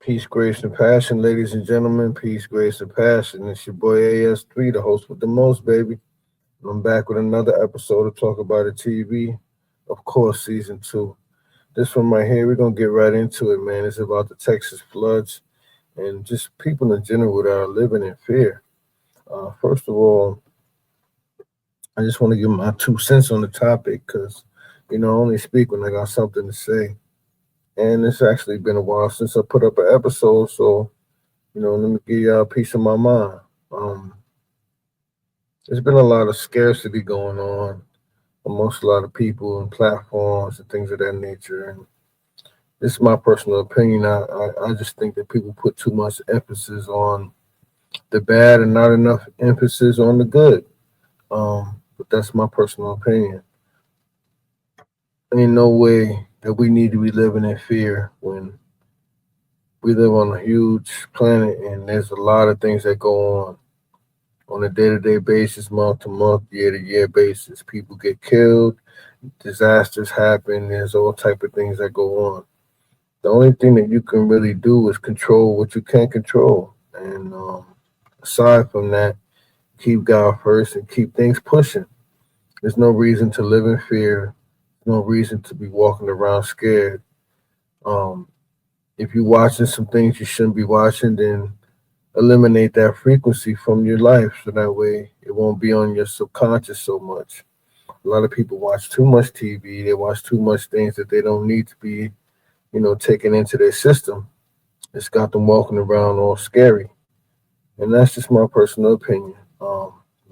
Peace, grace, and passion, ladies and gentlemen. Peace, grace, and passion. It's your boy AS3, the host with the most, baby. And I'm back with another episode of Talk About It TV. Of course, season two. This one right here, we're gonna get right into it, man. It's about the Texas floods and just people in general that are living in fear. First of all, I just want to give my 2 cents on the topic because, I only speak when I got something to say. And it's actually been a while since I put up an episode, so let me give y'all a piece of my mind. Um, there's been a lot of scarcity going on amongst a lot of people and platforms and things of that nature. And this is my personal opinion. I just think that people put too much emphasis on the bad and not enough emphasis on the good. But that's my personal opinion. Ain't no way that we need to be living in fear when we live on a huge planet and there's a lot of things that go on a day-to-day basis, month-to-month, year-to-year basis. People get killed, disasters happen, there's all type of things that go on. The only thing that you can really do is control what you can't control. And aside from that, keep God first and keep things pushing. There's no reason to live in fear. No reason to be walking around scared. Um, if you're watching some things you shouldn't be watching, then eliminate that frequency from your life so that way it won't be on your subconscious so much. A lot of people watch too much TV, they watch too much things that they don't need to be, taken into their system. It's got them walking around all scary. And that's just my personal opinion.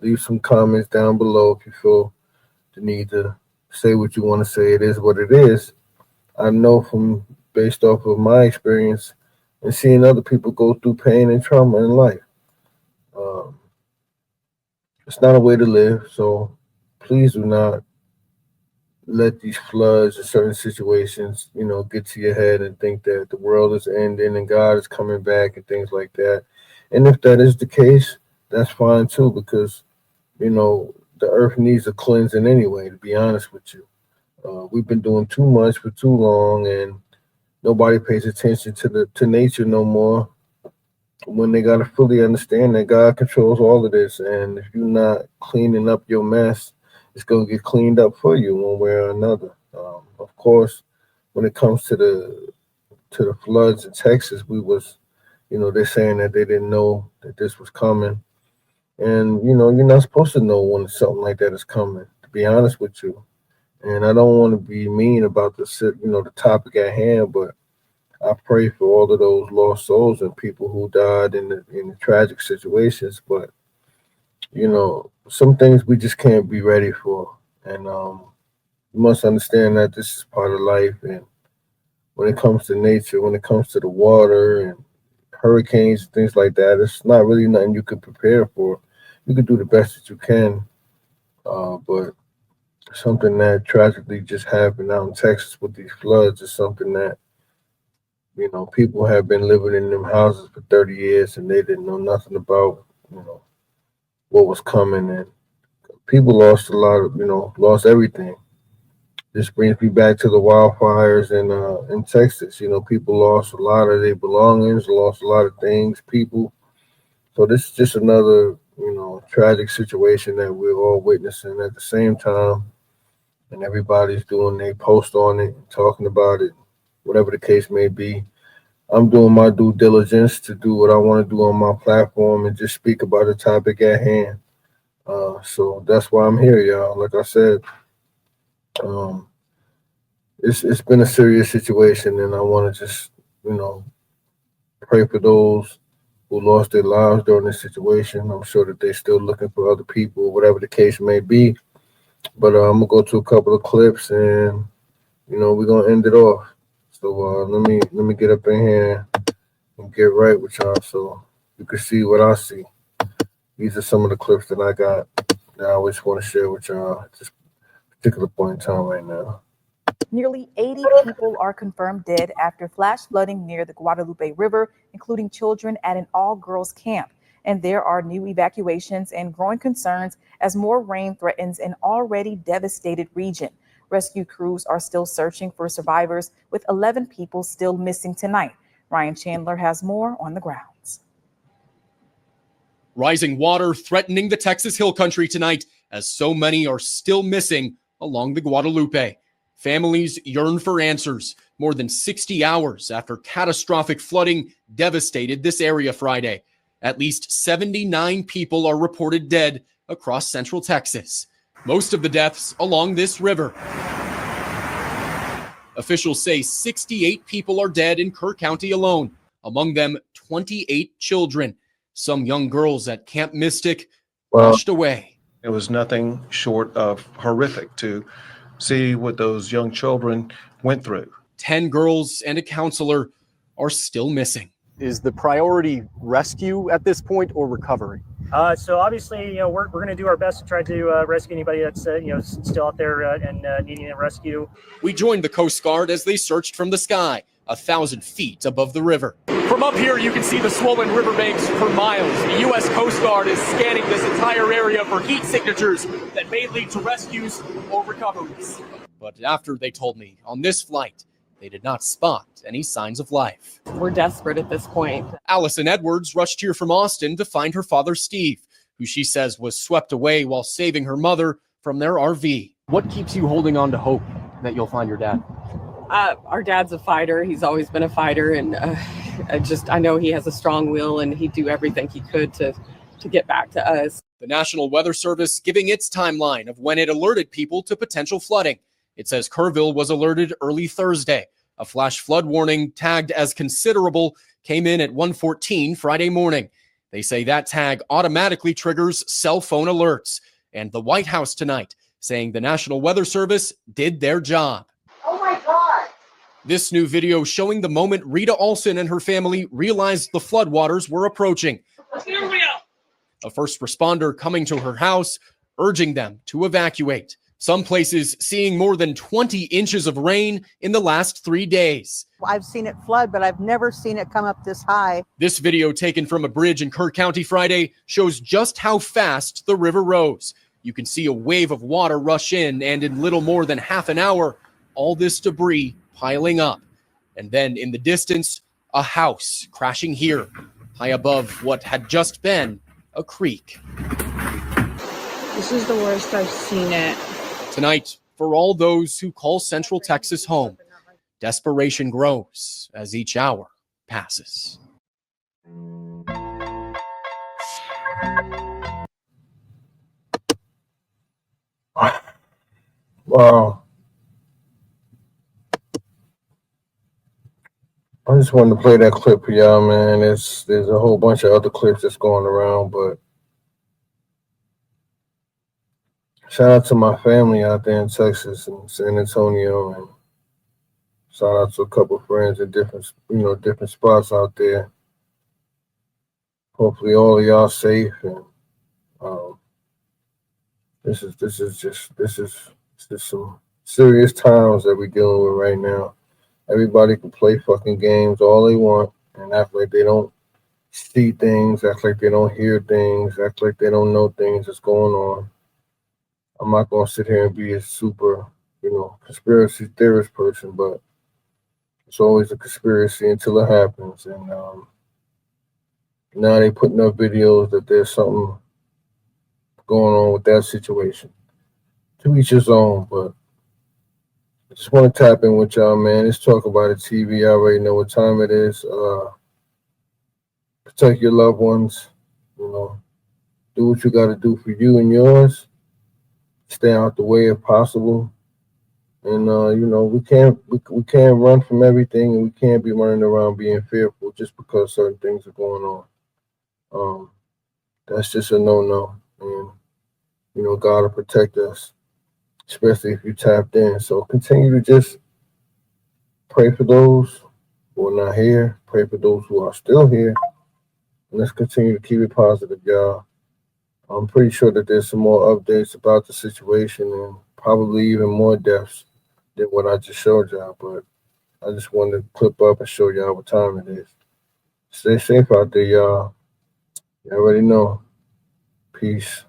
Leave some comments down below if you feel the need to say what you want to say. It is what it is. I know from based off of my experience and seeing other people go through pain and trauma in life. Um, it's not a way to live, so please do not let these floods or certain situations, get to your head and think that the world is ending and God is coming back and things like that. And if that is the case, that's fine too, because the earth needs a cleansing anyway. To be honest with you, we've been doing too much for too long, and nobody pays attention to nature no more. When they gotta fully understand that God controls all of this, and if you're not cleaning up your mess, it's gonna get cleaned up for you one way or another. Of course, when it comes to the floods in Texas, they're saying that they didn't know that this was coming, and you're not supposed to know when something like that is coming. To be honest with you, and I don't want to be mean about the topic at hand, but I pray for all of those lost souls and people who died in the tragic situations. But some things we just can't be ready for, and you must understand that this is part of life. And when it comes to nature, when it comes to the water and hurricanes and things like that, it's not really nothing you can prepare for. You can do the best that you can, but something that tragically just happened out in Texas with these floods is something that people have been living in them houses for 30 years and they didn't know nothing about, what was coming. And people lost a lot of, lost everything. This brings me back to the wildfires in Texas. People lost a lot of their belongings, lost a lot of things, people. So this is just another, tragic situation that we're all witnessing at the same time. And everybody's doing their post on it, talking about it, whatever the case may be. I'm doing my due diligence to do what I want to do on my platform and just speak about the topic at hand. So that's why I'm here, y'all. Like I said, um, it's been a serious situation, and I want to just pray for those who lost their lives during this situation. I'm sure that they're still looking for other people, whatever the case may be. But I'm gonna go to a couple of clips, and we're gonna end it off. So let me get up in here and get right with y'all so you can see what I see. These are some of the clips that I got that I always want to share with y'all at this particular point in time right now. Nearly 80 people are confirmed dead after flash flooding near the Guadalupe River, including children at an all-girls camp. And there are new evacuations and growing concerns as more rain threatens an already devastated region. Rescue crews are still searching for survivors, with 11 people still missing tonight. Ryan Chandler has more on the grounds. Rising water threatening the Texas Hill Country tonight as so many are still missing along the Guadalupe. Families yearn for answers more than 60 hours after catastrophic flooding devastated this area Friday. At least 79 people are reported dead across central Texas, most of the deaths along this river. Officials say 68 people are dead in Kerr County alone, among them 28 children. Some young girls at Camp Mystic washed away. It was nothing short of horrific to see what those young children went through. 10 girls and a counselor are still missing. Is the priority rescue at this point or recovery? So obviously, we're going to do our best to try to rescue anybody that's still out there and needing a rescue. We joined the Coast Guard as they searched from the sky, 1,000 feet above the river. From up here, you can see the swollen riverbanks for miles. The U.S. Coast Guard is scanning this entire area for heat signatures that may lead to rescues or recoveries. But after they told me on this flight, they did not spot any signs of life. We're desperate at this point. Allison Edwards rushed here from Austin to find her father, Steve, who she says was swept away while saving her mother from their RV. What keeps you holding on to hope that you'll find your dad? Our dad's a fighter. He's always been a fighter, and I know he has a strong will, and he'd do everything he could to get back to us. The National Weather Service giving its timeline of when it alerted people to potential flooding. It says Kerrville was alerted early Thursday. A flash flood warning tagged as considerable came in at 1:14 Friday morning. They say that tag automatically triggers cell phone alerts. And the White House tonight saying the National Weather Service did their job. Oh my God. This new video showing the moment Rita Olson and her family realized the floodwaters were approaching. A first responder coming to her house, urging them to evacuate. Some places seeing more than 20 inches of rain in the last 3 days. I've seen it flood, but I've never seen it come up this high. This video taken from a bridge in Kerr County Friday shows just how fast the river rose. You can see a wave of water rush in, and in little more than half an hour, all this debris piling up. And then in the distance, a house crashing here, high above what had just been a creek. This is the worst I've seen it. Tonight, for all those who call Central Texas home, desperation grows as each hour passes. Wow. I just wanted to play that clip for y'all, man. There's a whole bunch of other clips that's going around, but shout out to my family out there in Texas and San Antonio, and shout out to a couple of friends in different spots out there. Hopefully all of y'all safe, and this is just some serious times that we're dealing with right now. Everybody can play fucking games all they want and act like they don't see things, act like they don't hear things, act like they don't know things that's going on. I'm not going to sit here and be a super, conspiracy theorist person, but it's always a conspiracy until it happens. And now they putting up videos that there's something going on with that situation. To each his own, but I just want to tap in with y'all, man. Let's talk about it, TV. I already know what time it is. Protect your loved ones. Do what you got to do for you and yours. Stay out the way if possible. And we can't run from everything, and we can't be running around being fearful just because certain things are going on. That's just a no-no. And God will protect us, especially if you tapped in. So continue to just pray for those who are not here. Pray for those who are still here. And let's continue to keep it positive, y'all. I'm pretty sure that there's some more updates about the situation and probably even more deaths than what I just showed y'all. But I just wanted to clip up and show y'all what time it is. Stay safe out there, y'all. You already know. Peace.